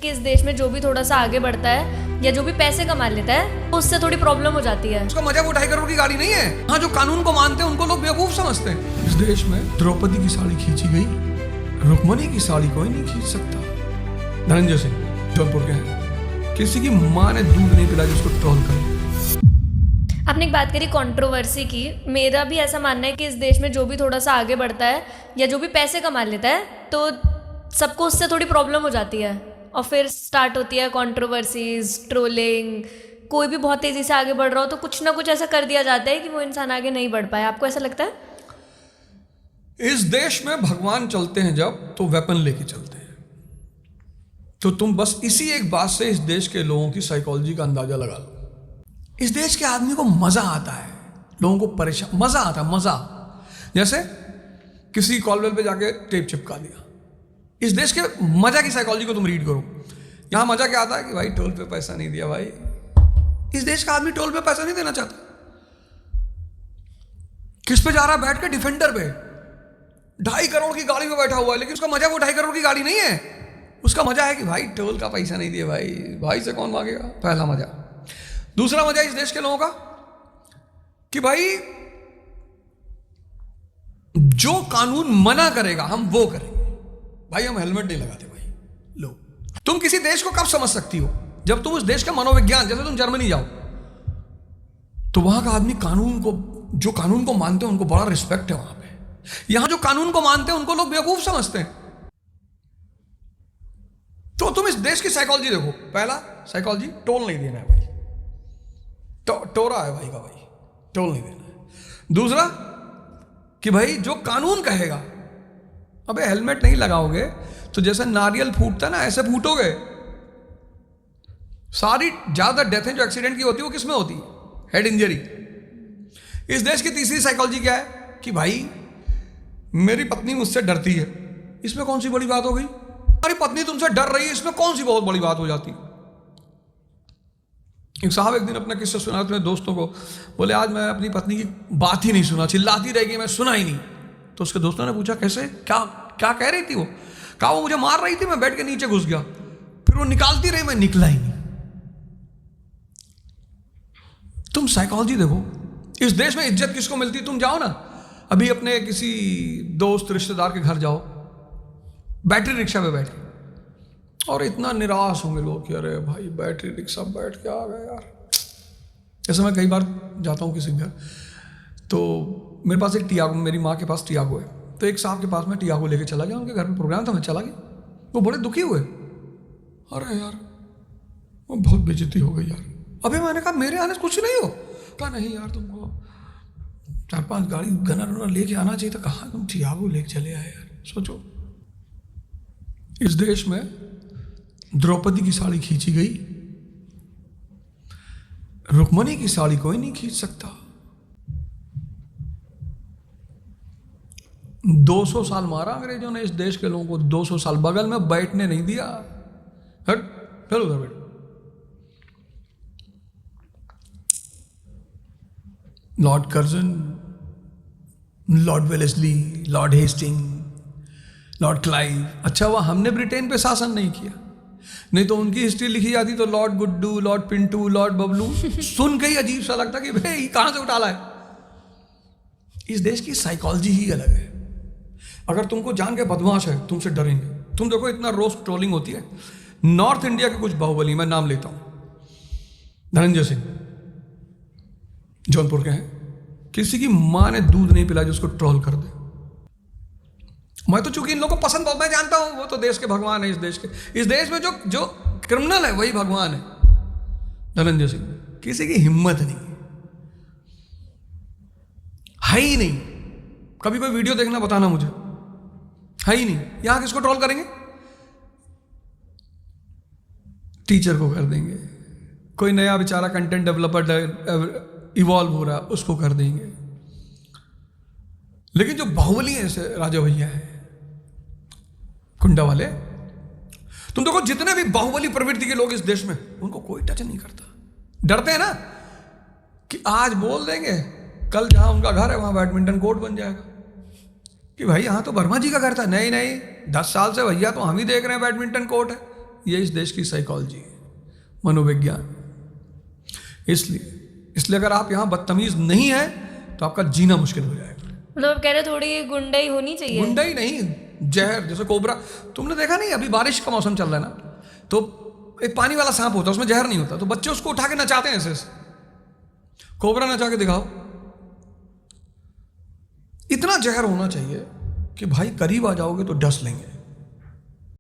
कि इस देश में जो भी थोड़ा सा आगे बढ़ता है या जो भी पैसे कमा लेता है उससे थोड़ी प्रॉब्लम हो जाती है। उसका मजा वो 2.5 करोड़ की गाड़ी नहीं है। हाँ, जो कानून को मानते हैं उनको लोग बेवकूफ समझते हैं। इस देश में द्रौपदी की साड़ी खींची गई, रुक्मणी की साड़ी कोई नहीं खींच सकता। धनंजय सिंह जौनपुर के हैं। किसी की माँ ने दूध नहीं पिलाया जिसको ट्रोल कर। आपने एक बात करी कंट्रोवर्सी की, मेरा भी ऐसा मानना है कि इस देश में जो भी थोड़ा सा आगे बढ़ता है या जो भी पैसे कमा लेता है तो सबको उससे थोड़ी प्रॉब्लम हो जाती है और फिर स्टार्ट होती है कंट्रोवर्सीज, ट्रोलिंग। कोई भी बहुत तेज़ी से आगे बढ़ रहा हो तो कुछ ना कुछ ऐसा कर दिया जाता है कि वो इंसान आगे नहीं बढ़ पाए। आपको ऐसा लगता है? इस देश में भगवान चलते हैं जब तो वेपन लेके चलते हैं। तो तुम बस इसी एक बात से इस देश के लोगों की साइकोलॉजी का अंदाजा लगा लो। इस देश के आदमी को मजा आता है, लोगों को परेशान मजा आता है। मजा जैसे किसी कॉलवेल पे जाके टेप चिपका दिया। इस देश के मजा की साइकोलॉजी को तुम रीड करो। यहां मजा क्या आता है कि भाई टोल पे पैसा नहीं दिया। भाई इस देश का आदमी टोल पे पैसा नहीं देना चाहता। किस पे जा रहा है? बैठ के डिफेंडर पे 2.5 करोड़ की गाड़ी में बैठा हुआ है, लेकिन उसका मजा वो 2.5 करोड़ की गाड़ी नहीं है। उसका मजा है कि भाई टोल का पैसा नहीं दिया। भाई से कौन मांगेगा? पहला मजा। दूसरा मजा इस देश के लोगों का कि भाई जो कानून मना करेगा हम वो करेंगे। भाई हम हेलमेट नहीं लगाते। भाई लो, तुम किसी देश को कब समझ सकती हो? जब तुम उस देश का मनोविज्ञान, जैसे तुम जर्मनी जाओ तो वहां का आदमी कानून को, जो कानून को मानते हैं उनको बड़ा रिस्पेक्ट है वहां पे। यहां जो कानून को मानते हैं उनको लोग बेवकूफ समझते हैं। तो तुम इस देश की साइकोलॉजी देखो। पहला साइकोलॉजी, टोल नहीं देना है भाई। टोरा है भाई का, भाई टोल नहीं देना है। दूसरा कि भाई जो कानून कहेगा, अबे हेलमेट नहीं लगाओगे तो जैसे नारियल फूटता है ना ऐसे फूटोगे। सारी ज्यादा डेथें जो एक्सीडेंट की होती है वो किस में होती है? Head injury. इस देश की तीसरी साइकोलॉजी क्या है कि भाई मेरी पत्नी मुझसे डरती है, इसमें कौन सी बड़ी बात हो गई? हमारी पत्नी तुमसे डर रही है, इसमें कौन सी बहुत बड़ी बात हो जाती? एक साहब एक दिन अपना किस्सा सुना अपने दोस्तों को, बोले आज मैं अपनी पत्नी की बात ही नहीं सुना, चिल्लाती रहेगी, मैं सुना ही नहीं। तो उसके दोस्तों ने पूछा कैसे, क्या क्या कह रही थी वो? कहा वो मुझे मार रही थी, मैं बैठ के नीचे घुस गया, फिर वो निकालती रही, मैं निकला ही नहीं। तुम साइकोलॉजी देखो। इस देश में इज्जत किसको मिलती? तुम जाओ ना अभी अपने किसी दोस्त रिश्तेदार के घर जाओ, बैटरी रिक्शा पे बैठे और इतना निराश होंगे लोग कि अरे भाई बैटरी रिक्शा बैठ के आ गए यार। जैसे मैं कई बार जाता हूँ किसी घर, तो मेरे पास एक टियागो, मेरी माँ के पास टियागो है, तो एक साहब के पास मैं टियागो लेके चला गया। उनके घर में प्रोग्राम था, मैं चला गया। वो बड़े दुखी हुए, अरे यार वो बहुत बेइज्जती हो गई यार। अबे मैंने कहा मेरे आने से कुछ नहीं हो। कहा नहीं यार तुमको 4-5 गाड़ी गनर लेके आना चाहिए था, कहाँ तुम टियागो लेके चले आए यार। सोचो इस देश में द्रौपदी की साड़ी खींची गई, रुक्मणी की साड़ी कोई नहीं खींच सकता। 200 साल मारा अंग्रेजों ने इस देश के लोगों को, 200 साल बगल में बैठने नहीं दिया। हट चल उधर बैठ। Lord Curzon, Lord Wellesley, Lord Hasting, Lord Clive. अच्छा हुआ हमने ब्रिटेन पे शासन नहीं किया, नहीं तो उनकी हिस्ट्री लिखी जाती तो lord Guddu, lord Pintu, lord Bablu सुन के ही अजीब सा लगता कि भाई कहां से उठा ला है। इस देश की साइकोलॉजी ही अलग है। अगर तुमको जान के बदमाश है तुमसे डरेंगे। तुम देखो इतना रोस्ट ट्रोलिंग होती है। नॉर्थ इंडिया के कुछ बाहुबली, मैं नाम लेता हूं, धनंजय सिंह जौनपुर के हैं। किसी की माँ ने दूध नहीं पिलाया जिसको ट्रोल कर दे। मैं तो चूंकि इन लोगों को पसंद बहुत, मैं जानता हूं वो तो देश के भगवान है। इस देश में जो क्रिमिनल है वही भगवान है। धनंजय सिंह, किसी की हिम्मत नहीं है ही नहीं। कभी कोई वीडियो देखना बताना मुझे, है ही नहीं। यहां किसको ट्रोल करेंगे? टीचर को कर देंगे, कोई नया बेचारा कंटेंट डेवलपर इवॉल्व हो रहा है उसको कर देंगे। लेकिन जो बाहुबली है जैसे राजा भैया है, कुंडा वाले, तुम देखो जितने भी बाहुबली प्रवृत्ति के लोग इस देश में, उनको कोई टच नहीं करता। डरते हैं ना कि आज बोल देंगे, कल जहां उनका घर है वहां बैडमिंटन कोर्ट बन जाएगा कि भाई यहाँ तो वर्मा जी का घर था। नहीं नहीं, 10 साल से भैया तो हम ही देख रहे हैं बैडमिंटन कोर्ट है। ये इस देश की साइकोलॉजी है, मनोविज्ञान। इसलिए अगर आप यहाँ बदतमीज नहीं है तो आपका जीना मुश्किल हो जाएगा। मतलब आप कह रहे थोड़ी गुंडाई होनी चाहिए। गुंडाई नहीं, जहर, जैसे कोबरा। तुमने देखा नहीं, अभी बारिश का मौसम चल रहा है ना, तो एक पानी वाला सांप होता है, उसमें जहर नहीं होता, तो बच्चे उसको उठा के नचाते हैं ऐसे। कोबरा नचा के दिखाओ। इतना जहर होना चाहिए कि भाई करीब आ जाओगे तो डस लेंगे।